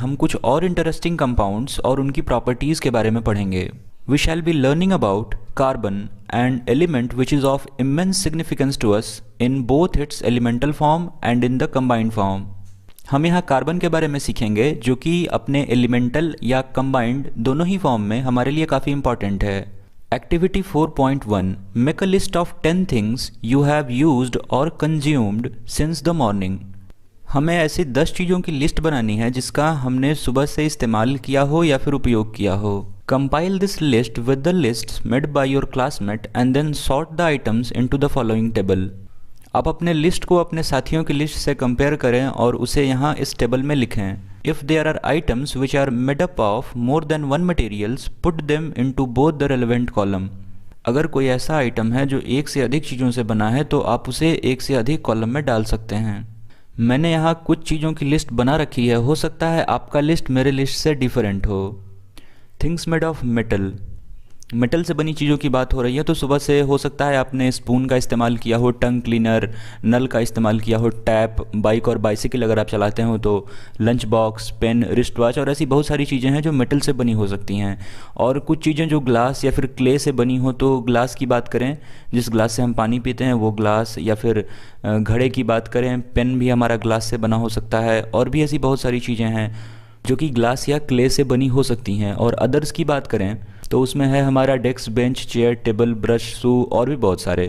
हम कुछ और इंटरेस्टिंग कंपाउंड्स और उनकी प्रॉपर्टीज़ के बारे में पढ़ेंगे। We shall be learning about carbon and element which is of immense significance to us in both its elemental form and in the combined form. हम यहाँ कार्बन के बारे में सीखेंगे जो कि अपने एलिमेंटल या कंबाइंड दोनों ही फॉर्म में हमारे लिए काफ़ी इंपॉर्टेंट है। Activity 4.1 make a list of 10 things you have used और कंज्यूम्ड सिंस द मॉर्निंग। हमें ऐसी 10 चीज़ों की लिस्ट बनानी है जिसका हमने सुबह से इस्तेमाल किया हो या फिर उपयोग किया हो। Compile this list with the lists made by your classmate and then sort the items into the following table. आप अपने लिस्ट को अपने साथियों की लिस्ट से कंपेयर करें और उसे यहाँ इस टेबल में लिखें। If there are items which are made up of more than one materials put them into both the relevant column. अगर कोई ऐसा आइटम है जो एक से अधिक चीज़ों से बना है तो आप उसे एक से अधिक कॉलम में डाल सकते हैं। मैंने यहाँ कुछ चीज़ों की लिस्ट बना रखी है, हो सकता है आपका लिस्ट मेरे लिस्ट से डिफरेंट हो। Things made of metal, metal से बनी चीज़ों की बात हो रही है तो सुबह से हो सकता है आपने स्पून का इस्तेमाल किया हो, टंग क्लीनर, नल का इस्तेमाल किया हो, टैप, बाइक और बाइसिकल अगर आप चलाते हो तो lunch box, pen, wrist watch और ऐसी बहुत सारी चीज़ें हैं जो मेटल से बनी हो सकती हैं। और कुछ चीज़ें जो ग्लास या फिर क्ले से बनी हो तो ग्लास की बात करें, जिस ग्लास से हम पानी पीते हैं वो ग्लास, या फिर घड़े की बात करें, पेन भी हमारा ग्लास से बना हो सकता है। और भी ऐसी बहुत सारी चीज़ें हैं जो कि ग्लास या क्ले से बनी हो सकती हैं। और अदर्स की बात करें तो उसमें है हमारा desk, bench, chair, table, brush, shoe और भी बहुत सारे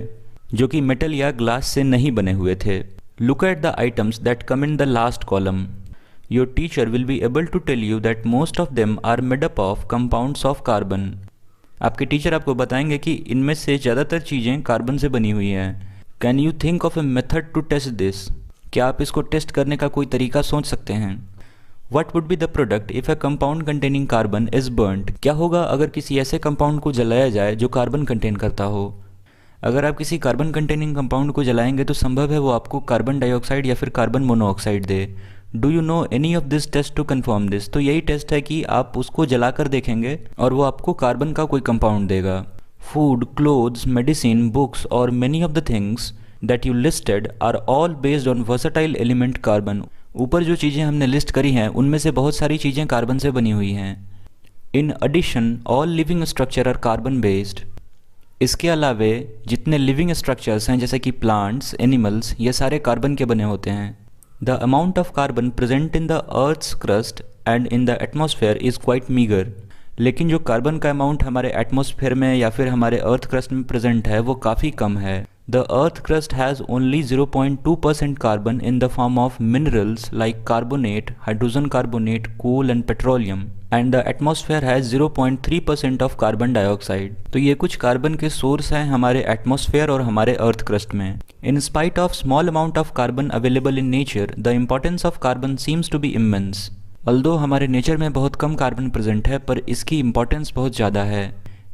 जो कि मेटल या ग्लास से नहीं बने हुए थे। Look at the items that come in the last column. Your teacher will be able to tell you that most of them are made up of compounds of carbon. आपके teacher आपको बताएंगे कि इनमें से ज़्यादातर चीज़ें कार्बन से बनी हुई हैं। Can you think of a method to test this? क्या आप इसको टेस्ट करने का कोई तरीका सोच सकते हैं? What would be the product if a compound containing carbon is burnt? क्या होगा अगर किसी ऐसे कंपाउंड को जलाया जाए जो कार्बन कंटेन करता हो? अगर आप किसी कार्बन कंटेनिंग कंपाउंड को जलाएंगे तो संभव है वो आपको कार्बन डाइऑक्साइड या फिर कार्बन मोनोऑक्साइड दे। Do you know any of this test to confirm this? तो यही टेस्ट है कि आप उसको जलाकर देखेंगे और वो आपको कार्बन का कोई कंपाउंड देगा। फूड, क्लोथ्स, मेडिसिन, बुक्स और many of the things that you listed are all based on versatile element carbon. ऊपर जो चीज़ें हमने लिस्ट करी हैं उनमें से बहुत सारी चीज़ें कार्बन से बनी हुई हैं। In addition all living structure are carbon based. इसके अलावे जितने लिविंग स्ट्रक्चर्स हैं जैसे कि प्लांट्स, एनिमल्स, ये सारे कार्बन के बने होते हैं। The amount of carbon present in the earth's crust and in the atmosphere is quite meagre. लेकिन जो कार्बन का अमाउंट हमारे एटमॉस्फेयर में या फिर हमारे अर्थ क्रस्ट में प्रेजेंट है वो काफ़ी कम है। The Earth crust has only 0.2% carbon in the form of minerals like carbonate, hydrogen carbonate, coal and petroleum, and the atmosphere has 0.3% of carbon dioxide. तो ये कुछ कार्बन के सोर्स हैं हमारे एटमॉस्फेयर और हमारे अर्थ क्रस्ट में। In spite of small amount of carbon available in nature, the importance of carbon seems to be immense. Although हमारे नेचर में बहुत कम कार्बन प्रेजेंट है पर इसकी इम्पोर्टेंस बहुत ज़्यादा है।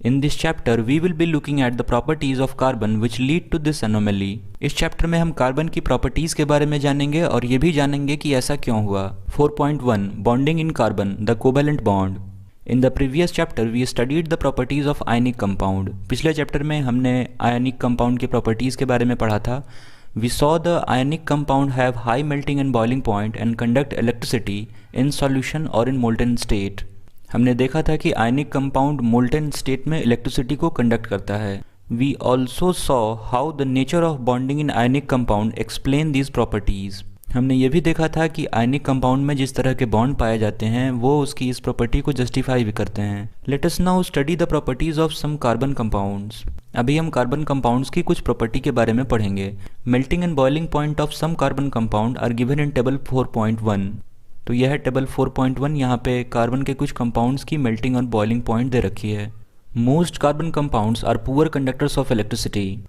In this chapter, we will be looking at the properties of carbon which lead to this anomaly. इस चैप्टर में हम कार्बन की प्रॉपर्टीज़ के बारे में जानेंगे और ये भी जानेंगे कि ऐसा क्यों हुआ। 4.1 Bonding in carbon, the covalent bond. In the previous chapter, we studied the properties of ionic compound. पिछले चैप्टर में हमने ionic compound की प्रॉपर्टीज़ के बारे में पढ़ा था। We saw the ionic compound have high melting and boiling point and conduct electricity in solution or in molten state. हमने देखा था कि आयनिक कंपाउंड मोल्टेन स्टेट में इलेक्ट्रिसिटी को कंडक्ट करता है। We also saw how the nature of bonding in ionic compound explain these properties. हमने ये भी देखा था कि आयनिक कंपाउंड में जिस तरह के बॉन्ड पाए जाते हैं वो उसकी इस प्रॉपर्टी को जस्टिफाई भी करते हैं। Let us now study the properties of some carbon compounds. अभी हम कार्बन कंपाउंड्स की कुछ प्रॉपर्टी के बारे में पढ़ेंगे। Melting and boiling point of some carbon compound are given in table 4.1। तो यह है टेबल 4.1। यहाँ पे कार्बन के कुछ कंपाउंड्स की मेल्टिंग और बॉइलिंग पॉइंट दे रखी है। Most carbon compounds are poor conductors of electricity.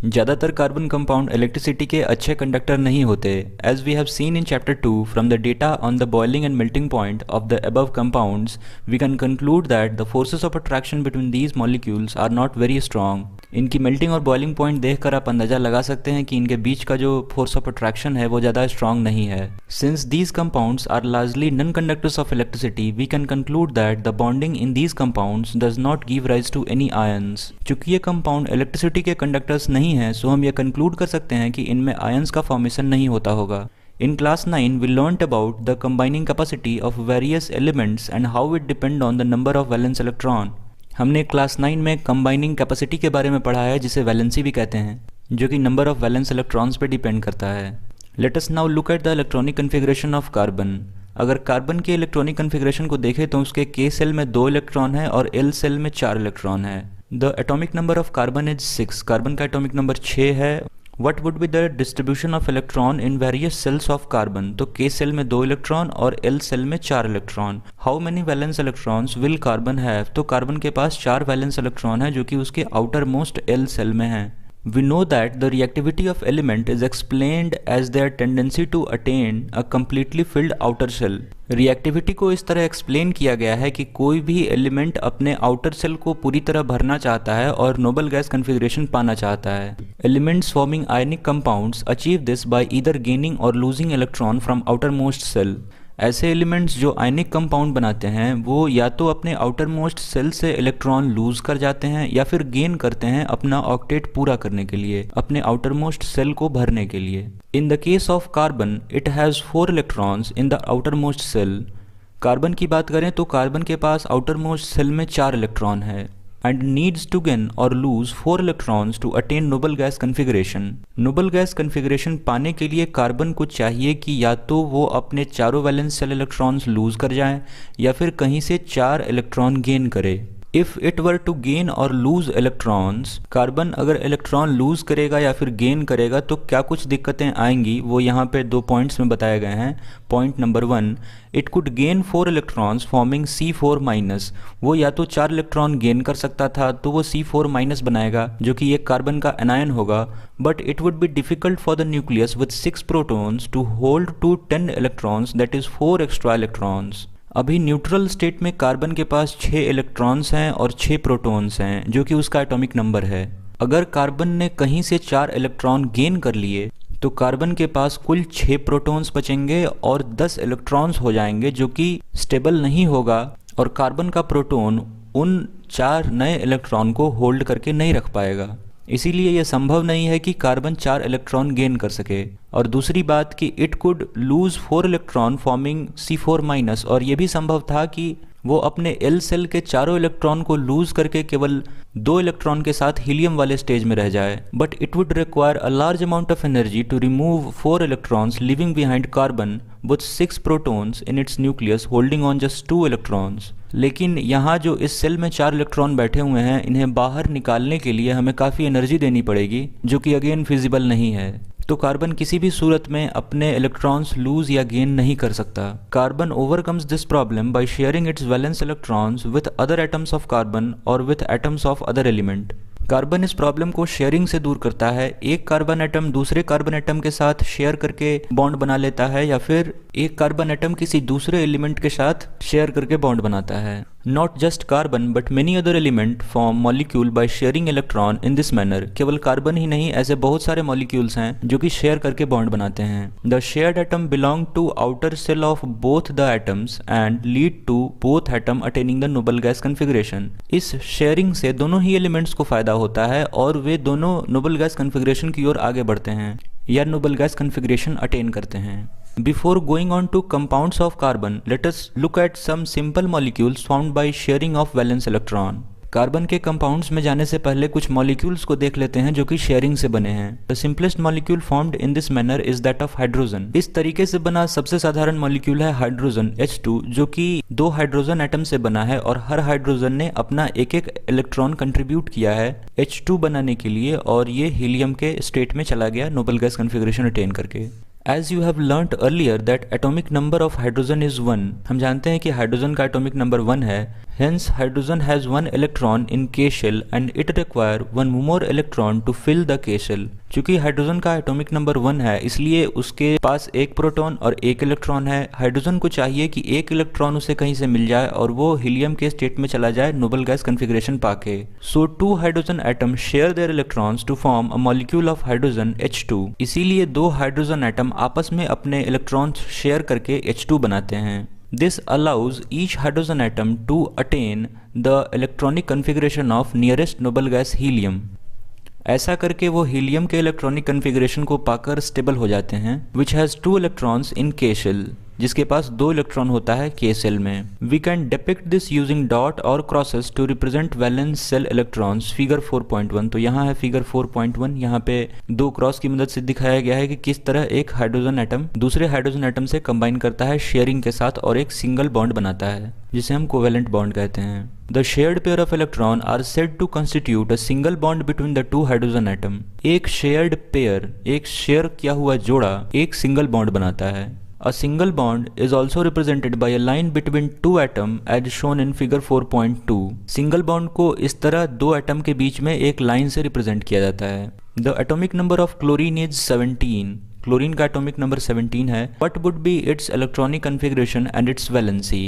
ज़्यादातर कार्बन कंपाउंड इलेक्ट्रिसिटी के अच्छे कंडक्टर नहीं होते। As we have seen in chapter 2 from the data on the boiling and melting point of the above compounds we can conclude that the forces of attraction between these molecules are not very strong. इनकी melting और boiling point देखकर आप अंदाजा लगा सकते हैं कि इनके बीच का जो फोर्स ऑफ अट्रैक्शन है वो ज़्यादा स्ट्रॉन्ग नहीं है। Since these compounds are largely non conductors of electricity we can conclude that the bonding in these compounds does not give rise to any ions. चूंकि ये कंपाउंड इलेक्ट्रिसिटी के conductors नहीं है सो हम ये कंक्लूड कर सकते हैं कि इनमें आयंस का फॉर्मेशन नहीं होता होगा। In class 9, we learnt about the combining capacity of various elements and how it depend on the number of valence electron. हमने क्लास 9 में कंबाइनिंग कैपेसिटी के बारे में पढ़ा है, जिसे वैलेंसी भी कहते हैं, जो कि नंबर ऑफ वैलेंस इलेक्ट्रॉन्स पे डिपेंड करता है. Let us now look at the electronic configuration of carbon. अगर कार्बन के इलेक्ट्रॉनिक कन्फिग्रेशन को देखें तो उसके K सेल में 2 इलेक्ट्रॉन है और L सेल में 4 इलेक्ट्रॉन है. The atomic number of carbon is 6. Carbon का एटॉमिक नंबर 6 है. What would be the distribution of electron in various cells of carbon? तो K सेल में 2 इलेक्ट्रॉन और L सेल में 4 electron. How many valence electrons will carbon have? तो carbon के पास 4 valence electron है जो कि उसके आउटर मोस्ट L सेल में है. We know that the reactivity of element is explained as their tendency to attain a completely filled outer shell. Reactivity को इस तरह एक्सप्लेन किया गया है कि कोई भी एलिमेंट अपने आउटर सेल को पूरी तरह भरना चाहता है और नोबल गैस कन्फिग्रेशन पाना चाहता है. Elements forming ionic compounds achieve this by either gaining और losing electron from outer most shell. ऐसे एलिमेंट्स जो आयनिक कंपाउंड बनाते हैं वो या तो अपने आउटर मोस्ट सेल से इलेक्ट्रॉन लूज कर जाते हैं या फिर गेन करते हैं अपना ऑक्टेट पूरा करने के लिए, अपने आउटर मोस्ट सेल को भरने के लिए. In the case of carbon it has 4 electrons in the outer most shell. Carbon की बात करें तो कार्बन के पास आउटर मोस्ट सेल में 4 इलेक्ट्रॉन है. and needs to gain or lose 4 electrons to attain noble gas configuration. noble gas configuration पाने के लिए कार्बन को चाहिए कि या तो वो अपने चारों वैलेंस सेल इलेक्ट्रॉन्स लूज कर जाए या फिर कहीं से 4 इलेक्ट्रॉन गेन करे. If it were to gain or lose electrons, carbon अगर इलेक्ट्रॉन लूज करेगा या फिर गेन करेगा तो क्या कुछ दिक्कतें आएंगी, वो यहाँ पे 2 पॉइंट्स में बताए गए हैं. Point number 1, it could gain 4 electrons forming C4-. वो या तो 4 इलेक्ट्रॉन गेन कर सकता था तो वो C4- बनाएगा जो कि एक कार्बन का एनायन होगा. But it would be difficult for the nucleus with 6 protons to hold to 10 electrons, that is 4 extra electrons. अभी न्यूट्रल स्टेट में कार्बन के पास 6 इलेक्ट्रॉन्स हैं और 6 प्रोटॉन्स हैं जो कि उसका एटॉमिक नंबर है. अगर कार्बन ने कहीं से 4 इलेक्ट्रॉन गेन कर लिए तो कार्बन के पास कुल 6 प्रोटॉन्स बचेंगे और 10 इलेक्ट्रॉन्स हो जाएंगे जो कि स्टेबल नहीं होगा और कार्बन का प्रोटॉन उन 4 नए इलेक्ट्रॉन को होल्ड करके नहीं रख पाएगा. इसीलिए यह संभव नहीं है कि कार्बन 4 इलेक्ट्रॉन गेन कर सके. और दूसरी बात कि it could lose 4 electron forming C4-, और यह भी संभव था कि वो अपने L सेल के चारों इलेक्ट्रॉन को लूज करके केवल 2 इलेक्ट्रॉन के साथ हीलियम वाले स्टेज में रह जाए. But it would require a large amount of energy to remove 4 electrons leaving behind carbon with 6 protons in its nucleus holding on just 2 electrons. लेकिन यहाँ जो इस सेल में 4 इलेक्ट्रॉन बैठे हुए हैं, इन्हें बाहर निकालने के लिए हमें काफ़ी एनर्जी देनी पड़ेगी जो कि अगेन फिजिबल नहीं है. तो कार्बन किसी भी सूरत में अपने इलेक्ट्रॉन्स लूज या गेन नहीं कर सकता. Carbon overcomes this problem by sharing its valence electrons with other atoms of carbon और with atoms of other element. Carbon इस प्रॉब्लम को शेयरिंग से दूर करता है. एक कार्बन एटम दूसरे कार्बन एटम के साथ शेयर करके बॉन्ड बना लेता है या फिर एक कार्बन एटम किसी दूसरे एलिमेंट के साथ शेयर करके बॉन्ड बनाता है. Not just carbon but many other element form molecule by sharing electron in this manner. केवल कार्बन ही नहीं, ऐसे बहुत सारे मॉलिक्यूल्स हैं जो कि शेयर करके बॉन्ड बनाते हैं. The shared atom belong to outer shell of both the atoms and lead to both atom attaining the noble gas configuration. इस शेयरिंग से दोनों ही एलिमेंट्स को फायदा होता है और वे दोनों नोबल गैस कन्फिग्रेशन की ओर आगे बढ़ते हैं या नोबल गैस कन्फिग्रेशन अटेन करते हैं. Before going on to compounds of carbon, let us look at some simple molecules formed by sharing of valence electron. Carbon के कंपाउंड्स में जाने से पहले कुछ मॉलिक्यूल्स को देख लेते हैं जो कि शेयरिंग से बने हैं. The simplest molecule formed in this manner is that of hydrogen. इस तरीके से बना सबसे साधारण मॉलिक्यूल है हाइड्रोजन H2, जो कि 2 हाइड्रोजन एटम से बना है और हर हाइड्रोजन ने अपना एक एक इलेक्ट्रॉन कंट्रीब्यूट किया है H2 बनाने के लिए और ये हीलियम के स्टेट में चला गया नोबल गैस कन्फिग्रेशन अटेन करके. As you have learnt earlier that atomic number of hydrogen is 1. हम जानते हैं कि हाइड्रोजन का एटॉमिक नंबर 1 है. Hence hydrogen has 1 electron in K shell and it require 1 more electron to fill the K shell. चूंकि hydrogen का atomic number 1 है इसलिए उसके पास एक प्रोटॉन और एक इलेक्ट्रॉन है. हाइड्रोजन को चाहिए कि एक इलेक्ट्रॉन उसे कहीं से मिल जाए और वो हीलियम के स्टेट में चला जाए नोबल गैस कन्फिग्रेशन पाके. So 2 hydrogen atom share their electrons to form a molecule of hydrogen H2. इसीलिए 2 हाइड्रोजन एटम आपस में अपने इलेक्ट्रॉन्स शेयर करके H2 बनाते हैं. This allows each hydrogen atom to attain the electronic configuration of nearest noble gas helium. ऐसा करके वो हीलियम के इलेक्ट्रॉनिक कन्फिग्रेशन को पाकर स्टेबल हो जाते हैं, विच हैज़ 2 इलेक्ट्रॉन्स इन के शेल, जिसके पास 2 इलेक्ट्रॉन होता है के सेल में। We can depict this using dot और crosses to represent valence shell electrons, figure 4.1। तो यहाँ है फिगर 4.1, यहाँ पे 2 क्रॉस की मदद से दिखाया गया है कि किस तरह एक हाइड्रोजन एटम दूसरे हाइड्रोजन एटम से कंबाइन करता है शेयरिंग के साथ और एक सिंगल बॉन्ड बनाता है, जिसे हम कोवेलेंट बॉन्ड कहते हैं। The shared pair of electron are said to constitute a single bond between the two hydrogen atom। एक shared pair, एक शेयर किया हुआ जोड़ा एक सिंगल बॉन्ड बनाता है। A single bond is also represented by a line between two atoms as shown in figure 4.2। Single bond को इस तरह 2 एटम के बीच में एक लाइन से रिप्रेजेंट किया जाता है। The atomic number of chlorine is 17। Chlorine का एटॉमिक नंबर 17 है। What would be its electronic configuration and its valency?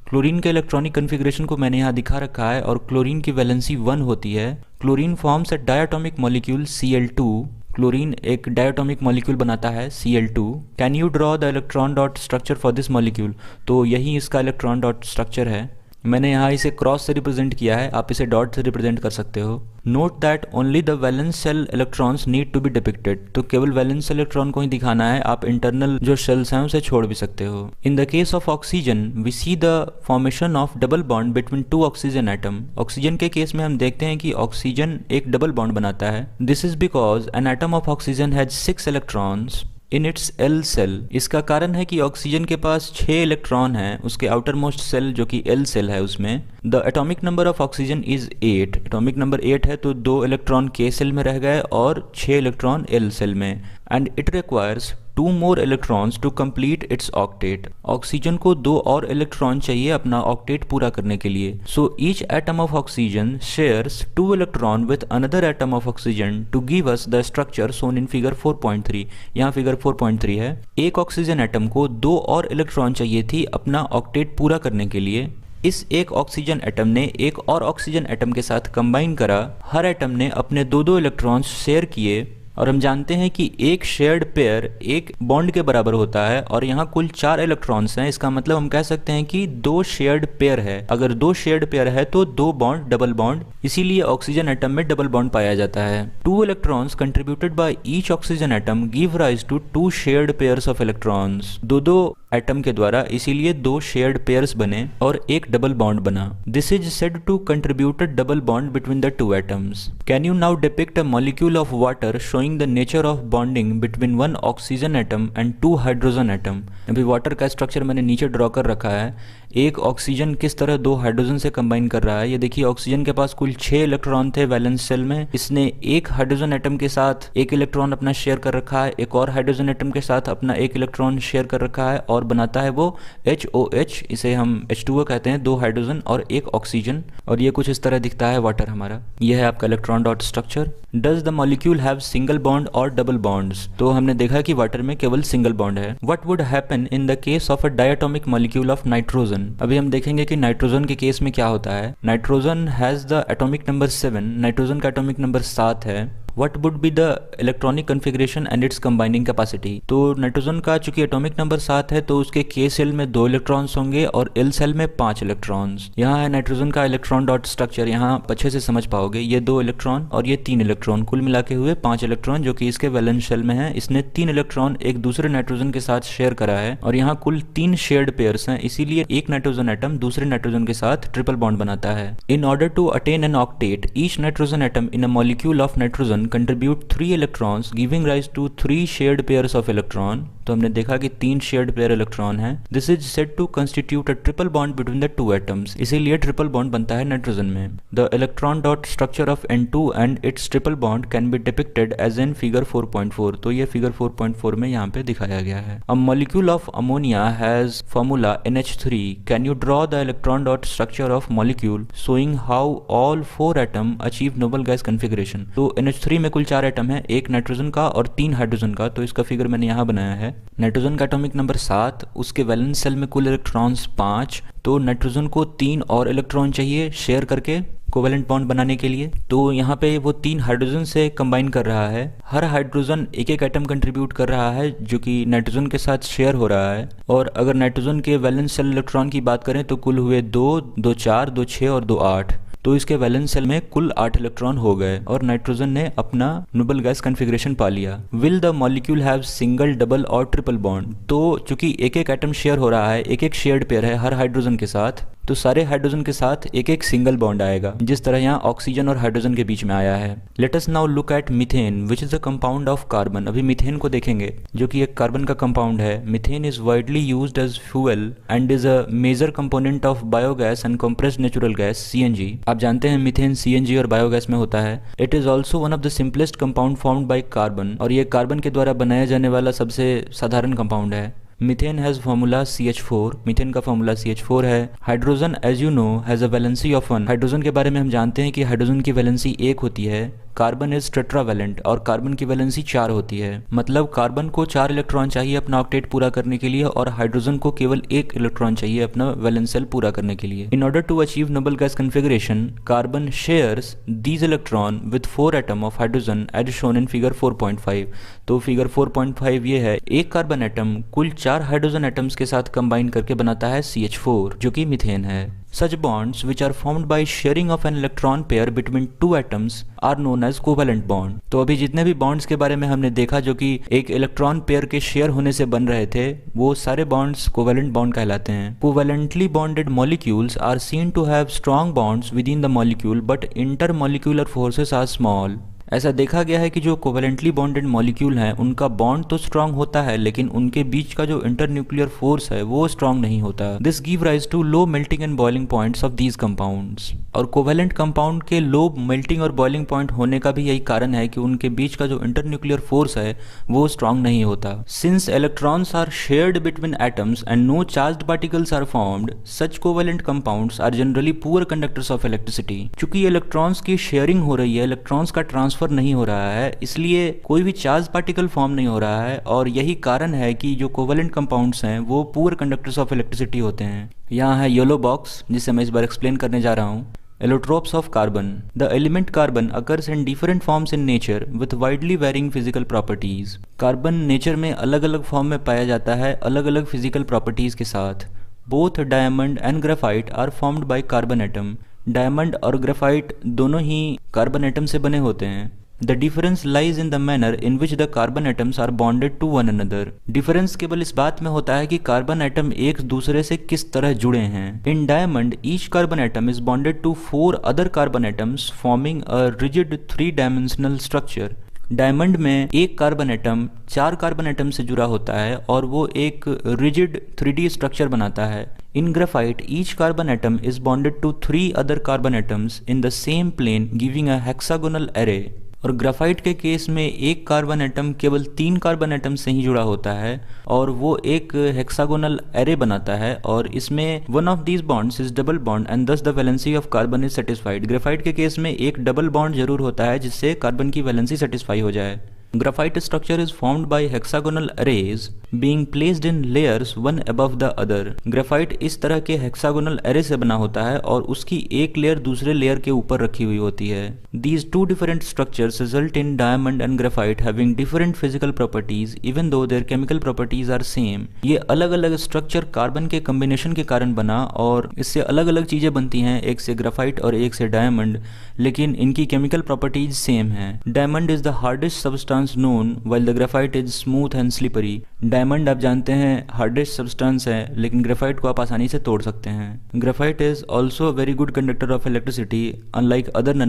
Chlorine के इलेक्ट्रॉनिक कन्फिग्रेशन को मैंने यहाँ दिखा रखा है और क्लोरीन की वैलेंसी 1 होती है। Chlorine forms a diatomic molecule Cl2। Chlorine एक डायटोमिक मॉलिक्यूल बनाता है Cl2। Can you draw the electron dot structure for this molecule? तो यही इसका इलेक्ट्रॉन डॉट स्ट्रक्चर है। मैंने यहाँ इसे क्रॉस से रिप्रेजेंट किया है, आप इसे डॉट से रिप्रेजेंट कर सकते हो। Note that only the valence shell electrons need to be depicted. तो केवल वैलेंस इलेक्ट्रॉन को ही दिखाना है, आप इंटरनल जो शेल्स हैं उसे छोड़ भी सकते हो। In the case of oxygen we see the formation of double bond between 2 oxygen atom. Oxygen के केस में हम देखते हैं कि ऑक्सीजन एक डबल बॉन्ड बनाता है। This is because an atom of oxygen has 6 electrons in its L shell. इसका कारण है कि ऑक्सीजन के पास 6 इलेक्ट्रॉन हैं उसके आउटर मोस्ट सेल जो कि एल सेल है उसमें। The atomic number of oxygen is 8। Atomic number 8 है तो 2 इलेक्ट्रॉन के सेल में रह गए और 6 इलेक्ट्रॉन एल सेल में। And it requires 2 more electrons to complete its octet। Oxygen को 2 और इलेक्ट्रॉन चाहिए अपना ऑक्टेट पूरा करने के लिए। So each atom of oxygen shares 2 electron with another atom of oxygen to give us the structure shown in figure 4.3। यहाँ figure 4.3 है। एक ऑक्सीजन एटम को 2 और इलेक्ट्रॉन चाहिए थी अपना ऑक्टेट पूरा करने के लिए। इस एक ऑक्सीजन एटम ने एक और ऑक्सीजन एटम के साथ कंबाइन करा। हर एटम ने अपने 2-2 इलेक्ट्रॉन्स शेयर किए और हम जानते हैं कि एक शेयर्ड पेयर एक बॉन्ड के बराबर होता है और यहाँ कुल 4 इलेक्ट्रॉन्स हैं। इसका मतलब हम कह सकते हैं कि 2 शेयर्ड पेयर है। अगर 2 शेयर्ड पेयर है तो 2 बॉन्ड डबल बॉन्ड, इसीलिए ऑक्सीजन एटम में डबल बॉन्ड पाया जाता है। 2 electrons contributed by each oxygen atom give rise to 2 shared pairs of electrons. 2-2 atom के द्वारा इसीलिए 2 शेयर्ड पेयर्स बने और एक डबल बॉन्ड बना। This is said to contribute a double bond between the 2 atoms. Can you now depict a molecule of water showing the nature of bonding between 1 oxygen atom and 2 hydrogen atom. अभी water का structure मैंने नीचे draw कर रखा है। एक oxygen किस तरह 2 हाइड्रोजन से कंबाइन कर रहा है। ये देखिए ऑक्सीजन के पास कुल 6 इलेक्ट्रॉन थे वैलेंस सेल में। इसने एक हाइड्रोजन एटम के साथ एक इलेक्ट्रॉन अपना शेयर कर रखा है, एक और हाइड्रोजन एटम के साथ अपना एक इलेक्ट्रॉन शेयर कर रखा है और बनाता है वो HOH। इसे हम H2O कहते हैं, 2 हाइड्रोजन और एक ऑक्सीजन। और ये कुछ इस तरह दिखता है वाटर हमारा। यह है आपका electron dot structure. Does the molecule have single bond और डबल बॉन्ड्स? तो हमने देखा कि वाटर में केवल सिंगल बॉन्ड है। What would happen in the case of a diatomic molecule of nitrogen? अभी हम देखेंगे कि नाइट्रोजन के केस में क्या होता है। Nitrogen has the atomic number 7। Nitrogen का एटॉमिक नंबर 7 है। What would be the electronic configuration and its combining capacity? तो नाइट्रोजन का चूंकि एटॉमिक नंबर 7 है तो उसके K सेल में 2 इलेक्ट्रॉन्स होंगे और L सेल में 5 इलेक्ट्रॉन्स। यहाँ है नाइट्रोजन का इलेक्ट्रॉन डॉट स्ट्रक्चर, यहाँ अच्छे से समझ पाओगे। ये 2 इलेक्ट्रॉन और ये 3 इलेक्ट्रॉन, कुल मिला के हुए 5 इलेक्ट्रॉन जो कि इसके वैलेंस शेल में है। इसने 3 इलेक्ट्रॉन एक दूसरे नाइट्रोजन के साथ शेयर करा है और यहाँ कुल 3 शेयर्ड पेयर्स हैं, इसीलिए एक नाइट्रोजन एटम दूसरे नाइट्रोजन के साथ ट्रिपल बॉन्ड बनाता है। In order to attain an octet each nitrogen atom in a molecule of nitrogen contribute 3 electrons giving rise to 3 shared pairs of electron। तो हमने देखा कि 3 शेयर्ड पेयर इलेक्ट्रॉन है। This is said to constitute a triple bond between the 2 atoms. इसीलिए triple bond बनता है nitrogen में। The electron dot structure of N2 and its triple bond can be depicted as in figure 4.4। तो ये figure 4.4 में यहाँ पे दिखाया गया है। अ molecule of ammonia has formula NH3। Can you draw the electron dot structure of molecule showing how all 4 atom achieve noble gas configuration? तो NH3 में कुल 4 एटम है, एक नाइट्रोजन का और 3 हाइड्रोजन का। तो इसका फिगर मैंने यहाँ बनाया है। नाइट्रोजन का एटॉमिक नंबर 7, उसके वैलेंस सेल में कुल इलेक्ट्रॉन्स 5। तो नाइट्रोजन को 3 और इलेक्ट्रॉन चाहिए शेयर करके कोवेलेंट बॉन्ड बनाने के लिए। तो यहाँ पे वो 3 हाइड्रोजन से कंबाइन कर रहा है। हर हाइड्रोजन एक एक एटम कंट्रीब्यूट कर रहा है जो कि नाइट्रोजन के साथ शेयर हो रहा है। और अगर नाइट्रोजन के वैलेंस सेल इलेक्ट्रॉन की बात करें तो कुल हुए 2, 2 4, 2 6 और 2 8। तो इसके वैलेंस शेल में कुल 8 इलेक्ट्रॉन हो गए और नाइट्रोजन ने अपना नोबल गैस कॉन्फ़िगरेशन पा लिया। Will the molecule have single, double और ट्रिपल बॉन्ड? तो चूंकि एक एक एटम शेयर हो रहा है, एक एक शेयर्ड पेयर है हर हाइड्रोजन के साथ, तो सारे हाइड्रोजन के साथ एक एक सिंगल बॉन्ड आएगा, जिस तरह यहाँ ऑक्सीजन और हाइड्रोजन के बीच में आया है। Let us now look at methane which is a compound of carbon. अभी मीथेन को देखेंगे जो कि एक कार्बन का कंपाउंड है। Methane is widely used as fuel and is a major component of biogas and compressed natural gas CNG. आप जानते हैं मीथेन सीएनजी और बायोगैस में होता है। It is also one of the simplest compound formed by carbon, और ये carbon के द्वारा बनाया जाने वाला सबसे साधारण कंपाउंड है। Methane has formula CH4। Methane का फॉर्मूला CH4 है। Hydrogen as you know has a valency of 1। Hydrogen के बारे में हम जानते हैं कि हाइड्रोजन की वैलेंसी 1 होती है। कार्बन इज टेट्रावैलेंट और कार्बन की वैलेंसी 4 होती है। मतलब कार्बन को 4 इलेक्ट्रॉन चाहिए अपना ऑक्टेट पूरा करने के लिए और हाइड्रोजन को केवल 1 इलेक्ट्रॉन चाहिए अपना वैलेंस शेल पूरा करने के लिए। In order to achieve noble gas configuration, carbon shares these electron with 4 atom of hydrogen as shown in figure 4.5। तो फिगर 4.5 ये है, एक कार्बन एटम कुल 4 हाइड्रोजन एटम्स के साथ कंबाइन करके बनाता है CH4 जो कि मीथेन है। Such bonds which are formed by sharing of an electron pair between two atoms are known as covalent bond। तो अभी जितने भी बॉन्ड्स के बारे में हमने देखा जो कि एक इलेक्ट्रॉन पेयर के शेयर होने से बन रहे थे, वो सारे बॉन्ड्स कोवेलेंट बॉन्ड कहलाते हैं। Covalently bonded molecules are seen to have strong bonds within the molecule but intermolecular forces are small। ऐसा देखा गया है कि जो कोवेलेंटली बॉन्डेड मॉलिक्यूल हैं उनका बॉन्ड तो स्ट्रांग होता है लेकिन उनके बीच का जो इंटरन्यूक्लियर फोर्स है वो स्ट्रांग नहीं होता। This give rise to low melting and boiling points of these compounds. और कोवेलेंट कंपाउंड के लो मेल्टिंग और बॉइलिंग पॉइंट होने का भी यही कारण है कि उनके बीच का जो इंटरन्यूक्लियर फोर्स है वो स्ट्रांग नहीं होता। Since electrons are shared between atoms and no charged particles are formed, such covalent compounds are generally poor conductors of electricity. चूंकि इलेक्ट्रॉन्स की शेयरिंग हो रही है, इलेक्ट्रॉन्स का ट्रांसफर नहीं हो रहा है, इसलिए कोई भी चार्ज पार्टिकल फॉर्म नहीं हो रहा है और यही कारण है कि जो कोवेलेंट कंपाउंड्स हैं वो पुअर कंडक्टर्स ऑफ इलेक्ट्रिसिटी होते हैं। यहाँ है येलो बॉक्स जिसे मैं इस बार एक्सप्लेन करने जा रहा हूँ। Allotropes of carbon. The element carbon occurs in different forms in nature with widely varying physical properties. Carbon nature में अलग अलग फॉर्म में पाया जाता है अलग अलग फिजिकल प्रॉपर्टीज के साथ। Both diamond and graphite are formed by carbon atom. Diamond और ग्रेफाइट दोनों ही कार्बन एटम से बने होते हैं। The difference lies in the manner in which the carbon atoms are bonded to one another. Difference केवल इस बात में होता है कि कार्बन एटम एक दूसरे से किस तरह जुड़े हैं। In diamond each carbon atom is bonded to 4 other carbon atoms forming a rigid 3 dimensional structure. Diamond में एक कार्बन एटम 4 कार्बन एटम से जुड़ा होता है और वो एक रिजिड 3D स्ट्रक्चर बनाता है। In graphite each carbon atom is bonded to 3 other carbon atoms in the same plane giving a hexagonal array. और ग्राफाइट के केस में एक कार्बन एटम केवल 3 कार्बन एटम से ही जुड़ा होता है और वो एक हेक्सागोनल एरे बनाता है और इसमें one of these bonds is double bond and thus the valency of carbon is satisfied. Graphite के केस में एक डबल बॉन्ड जरूर होता है जिससे कार्बन की वैलेंसी सेटिस्फाई हो जाए। Graphite structure is formed by hexagonal arrays being placed in layers one above the other. Graphite इस तरह के hexagonal array से बना होता है और उसकी एक लेयर दूसरे लेयर के ऊपर रखी हुई होती है। These two different structures result in diamond and graphite having different physical properties even though their chemical properties are same. ये अलग अलग स्ट्रक्चर कार्बन के कम्बिनेशन के कारण बना और इससे अलग अलग चीजें बनती हैं, एक से ग्राफाइट और एक से डायमंड, लेकिन इनकी केमिकल प्रॉपर्टीज सेम हैं। Diamond is the hardest substance known while the graphite is smooth and slippery. Diamond आप जानते हैं हार्डेस्ट सब्सटेंस है लेकिन ग्रेफाइट को आप आसानी से तोड़ सकते हैं। Graphite is also very good conductor of electricity unlike other non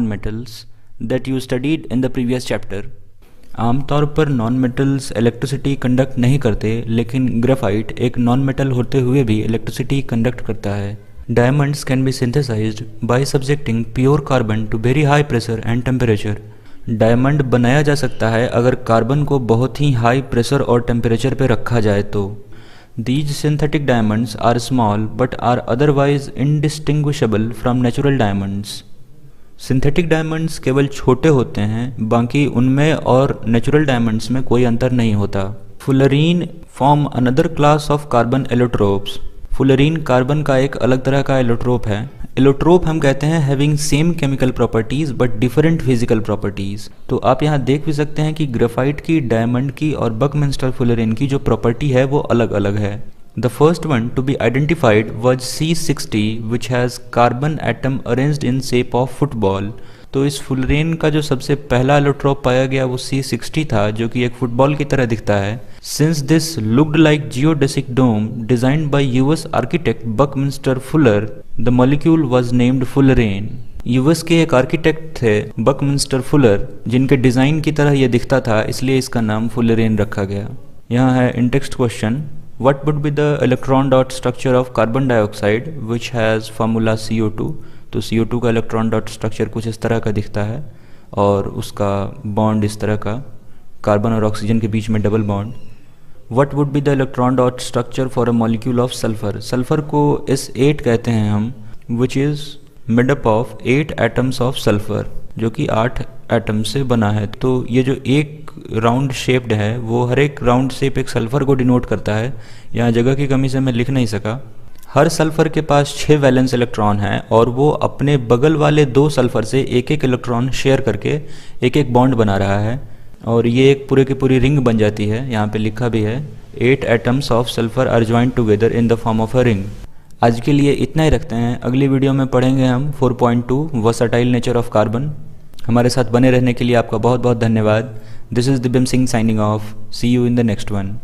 metals that you studied in the previous chapter. आमतौर पर नॉन मेटल्स इलेक्ट्रिसिटी कंडक्ट नहीं करते लेकिन ग्रेफाइट एक नॉन मेटल होते हुए भी इलेक्ट्रिसिटी कंडक्ट करता है। Diamonds can be synthesized by subjecting pure carbon to very high pressure and temperature. Diamond बनाया जा सकता है अगर कार्बन को बहुत ही हाई प्रेशर और टेम्परेचर पर रखा जाए तो। These synthetic diamonds are small but are otherwise indistinguishable from natural diamonds. Synthetic diamonds केवल छोटे होते हैं, बाकी उनमें और नेचुरल डायमंड्स में कोई अंतर नहीं होता। Fullerene form another class of carbon allotropes. Fullerene carbon का एक अलग तरह का एलोट्रोप है। एलोट्रोप हम कहते हैं having same chemical properties but different physical properties. तो आप यहाँ देख भी सकते हैं कि ग्रेफाइट की, डायमंड की और बकमिंस्टर फुलरीन की जो प्रॉपर्टी है वो अलग अलग है। The first one to be identified was C60 which has carbon atom arranged in shape of football। तो इस फुलरेन का जो सबसे पहला एलोट्रॉप पाया गया वो C60 था जो कि एक फुटबॉल की तरह दिखता है। Since this looked like geodesic dome designed by US architect Buckminster Fuller, the molecule was named fullerene। US के एक आर्किटेक्ट थे बकमिंस्टर फुलर जिनके डिज़ाइन की तरह यह दिखता था, इसलिए इसका नाम फुलरेन रखा गया। यहाँ है in text question, what would be the electron dot structure of carbon dioxide which has formula CO2। तो CO2 का इलेक्ट्रॉन डॉट स्ट्रक्चर कुछ इस तरह का दिखता है और उसका बॉन्ड इस तरह का, कार्बन और ऑक्सीजन के बीच में double bond. What would be the electron dot structure for a molecule of sulphur. Sulphur को S8 कहते हैं हम, which is made up of 8 atoms of sulphur, जो कि 8 एटम से बना है। तो ये जो एक राउंड शेप्ड है वो हर एक राउंड शेप एक सल्फर को डिनोट करता है। यहाँ जगह की कमी से मैं लिख नहीं सका। हर सल्फर के पास 6 वैलेंस इलेक्ट्रॉन हैं और वो अपने बगल वाले 2 सल्फर से एक एक इलेक्ट्रॉन शेयर करके एक एक बॉन्ड बना रहा है और ये एक पूरे की पूरी रिंग बन जाती है। यहाँ पे लिखा भी है 8 atoms of sulphur are joined together in the form of a ring. आज के लिए इतना ही रखते हैं। अगली वीडियो में पढ़ेंगे हम 4.2 वर्सेटाइल नेचर ऑफ कार्बन। हमारे साथ बने रहने के लिए आपका बहुत बहुत धन्यवाद। This is Divyam Singh signing off. See you in the next one.